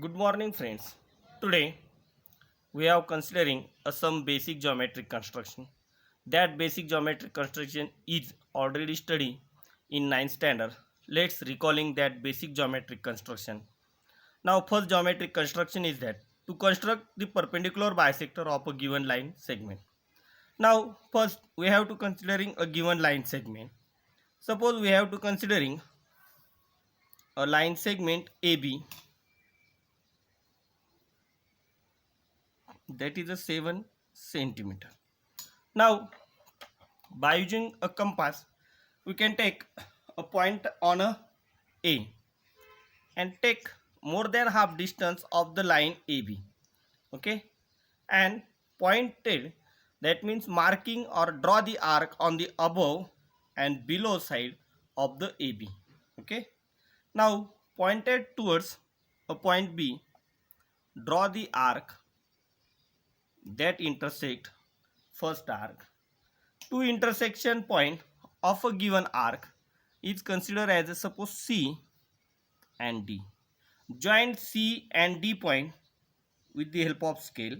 Good morning, friends. Today we are considering some basic geometric construction. That basic geometric construction is already studied in 9th standard. Let's recalling that basic geometric construction. Now, first geometric construction is that to construct the perpendicular bisector of a given line segment. Now, first we have to considering a given line segment. Suppose we have to considering a line segment AB, that is a 7 centimeter. Now, by using a compass, we can take a point on A and take more than half distance of the line AB. Okay, and pointed, that means marking or draw the arc on the above and below side of the AB. Okay, now pointed towards a point B, draw the arc that intersect first arc. Two intersection point of a given arc is considered as a suppose C and D. Join C and D point with the help of scale.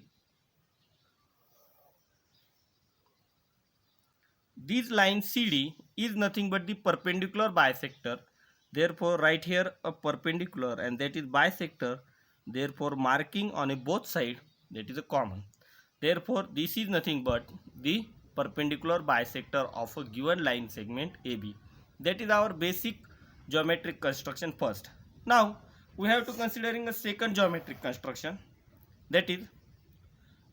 This line CD is nothing but the perpendicular bisector. Therefore, write here a perpendicular, and that is bisector. Therefore, marking on a both side, that is a common. Therefore, this is nothing but the perpendicular bisector of a given line segment AB. That is our basic geometric construction first. Now, we have to considering a second geometric construction, that is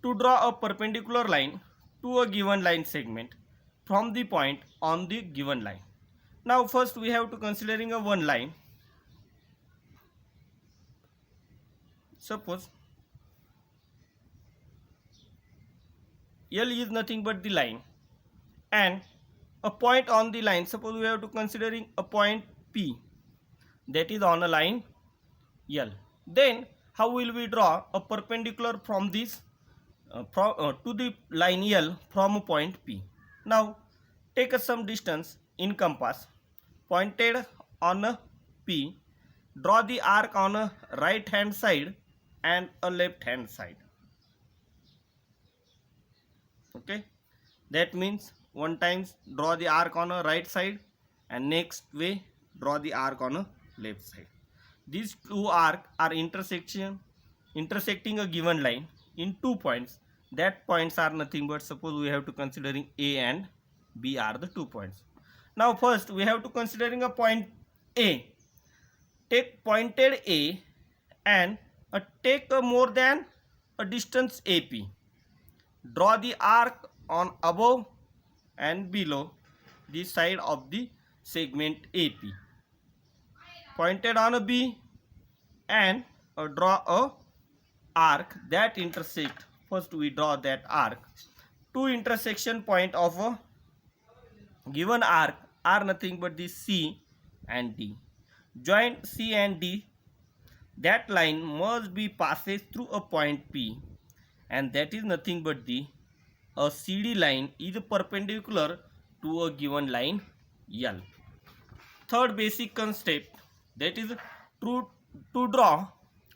to draw a perpendicular line to a given line segment from the point on the given line. Now, first we have to considering a one line. Suppose L is nothing but the line and a point on the line. Suppose we have to considering a point P that is on a line L. Then how will we draw a perpendicular from this to the line L from a point P? Now take some distance in compass, pointed on a P, draw the arc on a right hand side and a left hand side. Okay, that means one times draw the arc on a right side and next way draw the arc on a left side. These two arcs are intersecting a given line in 2 points. That points are nothing but, suppose we have to considering A and B are the 2 points. Now first we have to considering a point A. Take pointed A and take a more than a distance AP. Draw the arc on above and below the side of the segment AP. Pointed on a B and draw a arc that intersect. First we draw that arc. Two intersection point of a given arc are nothing but the C and D. Join C and D. That line must be passes through a point P, and that is nothing but the a CD line is perpendicular to a given line L. Third basic concept, that is to draw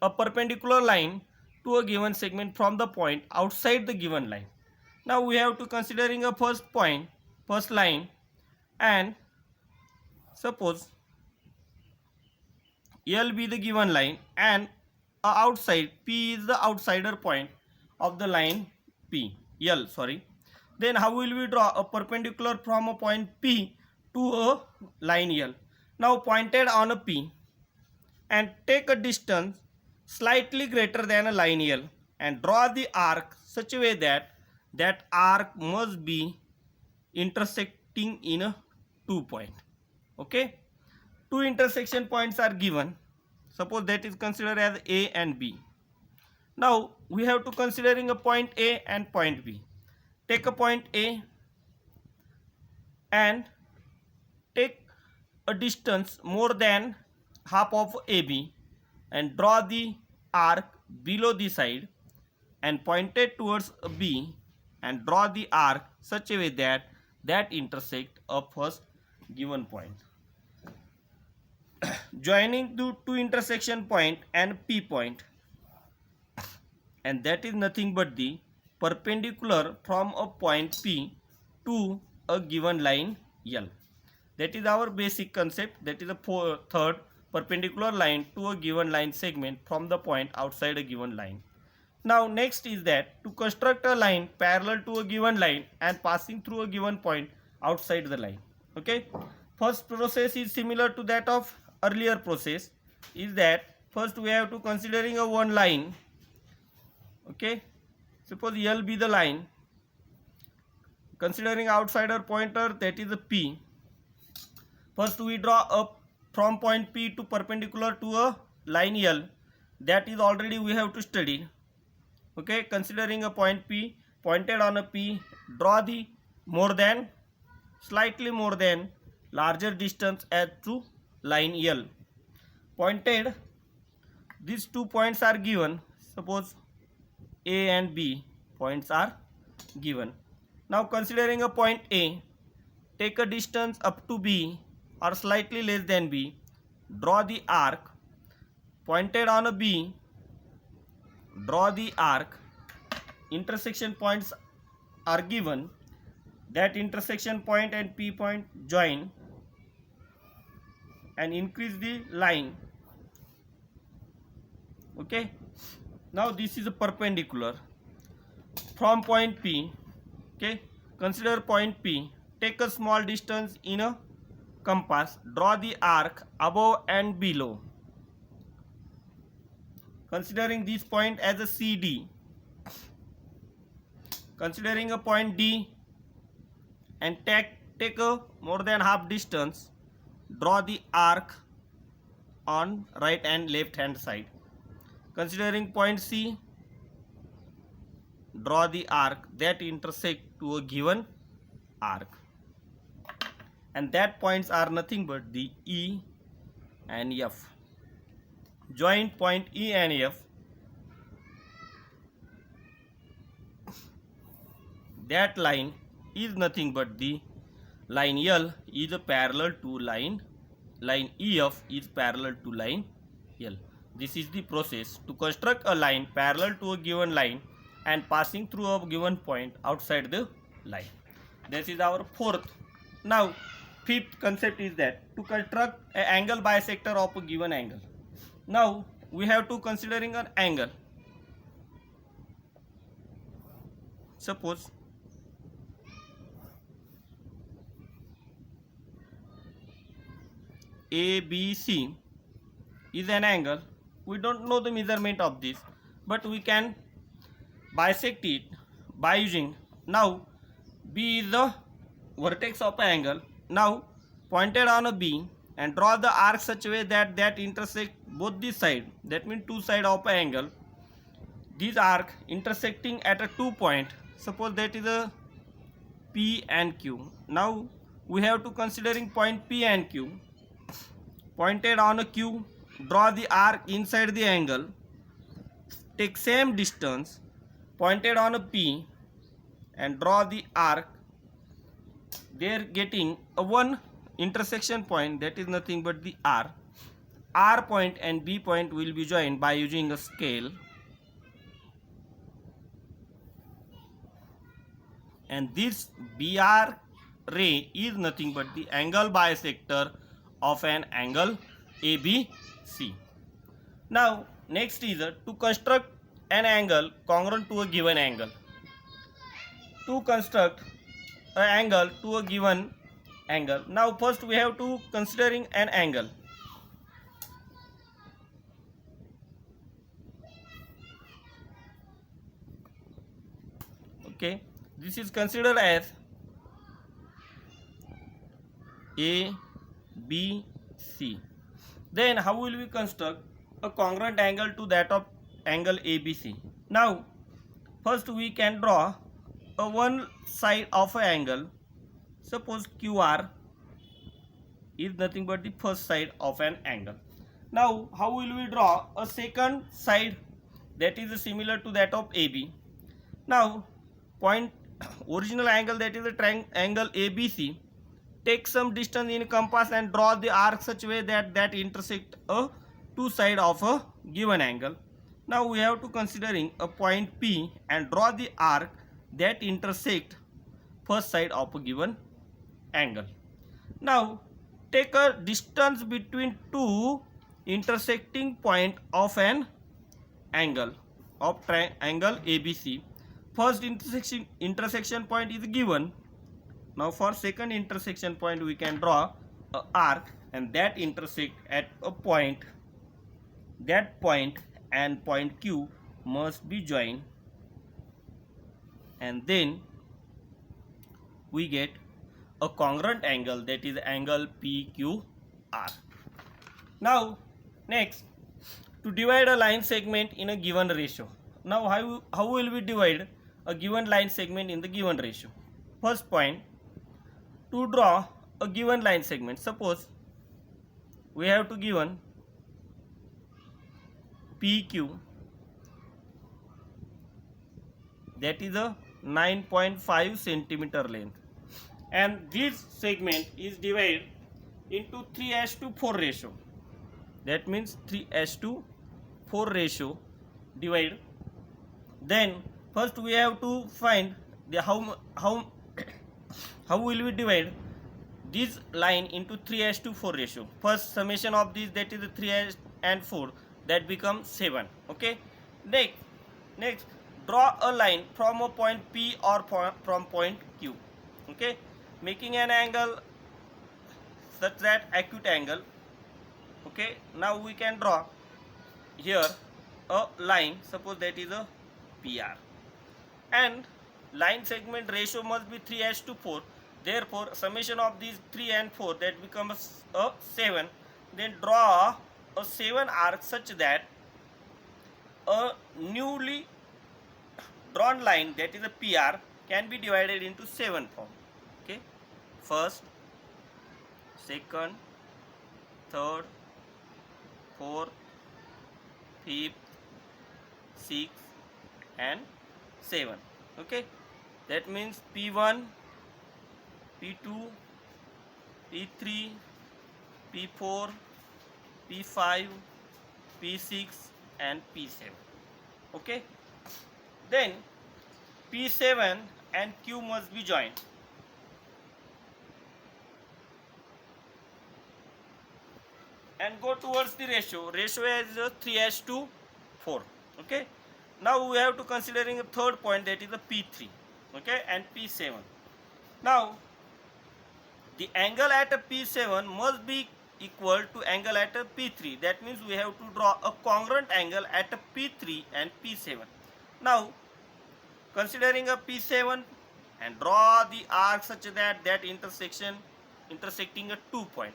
a perpendicular line to a given segment from the point outside the given line. Now we have to considering a first line, and suppose L be the given line and outside P is the outsider point of the line L. Then how will we draw a perpendicular from a point P to a line L? Now pointed on a P and take a distance slightly greater than a line L and draw the arc such a way that that arc must be intersecting in a 2 point. Okay, two intersection points are given. Suppose that is considered as A and B. Now we have to considering a point A and point B. Take a point A and take a distance more than half of AB and draw the arc below the side and pointed towards B and draw the arc such a way that that intersect a first given point. Joining the two intersection point and P point, and that is nothing but the perpendicular from a point P to a given line L. That is our basic concept. That is the third perpendicular line to a given line segment from the point outside a given line. Now next is that to construct a line parallel to a given line and passing through a given point outside the line. Okay, first process is similar to that of earlier process, is that first we have to considering a one line. Okay, suppose L be the line, considering outsider pointer, that is a P. First we draw up from point P to perpendicular to a line L, that is already we have to study. Okay, considering a point P, pointed on a P, draw the slightly more than larger distance as to line L. Pointed, these 2 points are given, suppose A and B points are given. Now considering a point A, take a distance up to B or slightly less than B, draw the arc, pointed on a B, draw the arc, intersection points are given, that intersection point and P point join and increase the line. Okay, now this is a perpendicular from point P. Okay, consider point P, take a small distance in a compass, draw the arc above and below, considering this point as a CD. Considering a point D and take a more than half distance, draw the arc on right and left hand side. Considering point C, draw the arc that intersect to a given arc, and that points are nothing but the E and F. Join point E and F, that line is nothing but the line L is parallel to line EF is parallel to line L. This is the process to construct a line parallel to a given line and passing through a given point outside the line. This is our fourth. Now fifth concept is that to construct an angle bisector of a given angle. Now we have to considering an angle. Suppose ABC is an angle. We don't know the measurement of this, but we can bisect it by using, now B is the vertex of an angle. Now pointed on a B and draw the arc such a way that intersect both these sides, that means two sides of an angle. This arc intersecting at a 2 point, suppose that is a P and Q. Now we have to considering point P and Q, pointed on a Q, draw the arc inside the angle, take same distance, pointed on a P and draw the arc there, getting a one intersection point, that is nothing but the R point and B point will be joined by using a scale, and this BR ray is nothing but the angle bisector of an angle ABC. Now next is to construct an angle congruent to a given angle. To construct an angle to a given angle, now first we have to considering an angle. Okay, this is considered as ABC. Then how will we construct a congruent angle to that of angle ABC? Now first we can draw a one side of an angle. Suppose QR is nothing but the first side of an angle. Now how will we draw a second side that is similar to that of AB? Now point original angle, that is the triangle ABC, take some distance in compass and draw the arc such a way that intersect a two side of a given angle. Now we have to considering a point P and draw the arc that intersect first side of a given angle. Now take a distance between two intersecting point of an angle of triangle ABC. First intersection point is given. Now for second intersection point we can draw a arc and that intersect at a point. That point and point Q must be joined, and then we get a congruent angle, that is angle PQR. Now next, to divide a line segment in a given ratio. Now how will we divide a given line segment in the given ratio? First point, to draw a given line segment, suppose we have to given PQ, that is a 9.5 centimeter length, and this segment is divided into 3:4 ratio. That means 3:4 ratio divide. Then first we have to find the how will we divide this line into 3:4 ratio. First summation of this, that is 3 and 4, that becomes 7. Okay, next draw a line from a point P or from point Q. Okay, making an angle such that acute angle. Okay, now we can draw here a line, suppose that is a PR, and line segment ratio must be 3:4. Therefore summation of these 3 and 4, that becomes a 7. Then draw a 7 arc such that a newly drawn line, that is a PR, can be divided into 7 form. Okay, first, second, third, fourth, fifth, sixth and 7. Okay, that means P1, P2, P3, P4, P5, P6 and P7. Okay, then P7 and Q must be joined. And go towards the ratio. Ratio is 3:4. Okay. Now we have to considering a third point, that is the P3. Okay, and P7. Now the angle at a P7 must be equal to angle at a P3. That means we have to draw a congruent angle at a P3 and P7. Now considering a P7 and draw the arc such that intersecting a 2 point.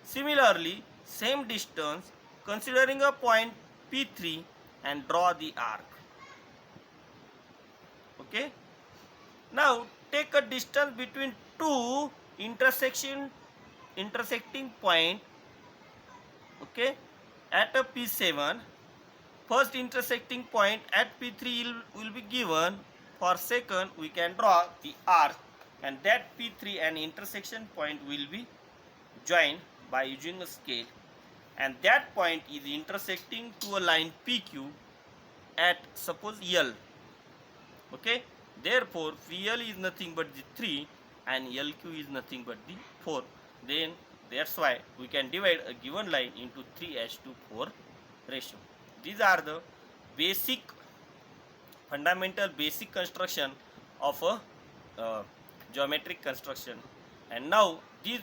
Similarly, same distance, considering a point P3 and draw the arc. Okay. Now take a distance between two intersecting point. Okay, at a P7. First intersecting point at P3 will be given. For second, we can draw the arc, and that P3 and intersection point will be joined by using a scale, and that point is intersecting to a line PQ at suppose L. Okay, therefore VL is nothing but the 3 and LQ is nothing but the 4. Then that's why we can divide a given line into 3:4 ratio. These are the fundamental basic construction of a geometric construction. And now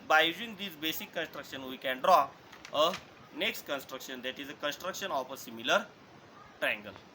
by using this basic construction we can draw a next construction, that is a construction of a similar triangle.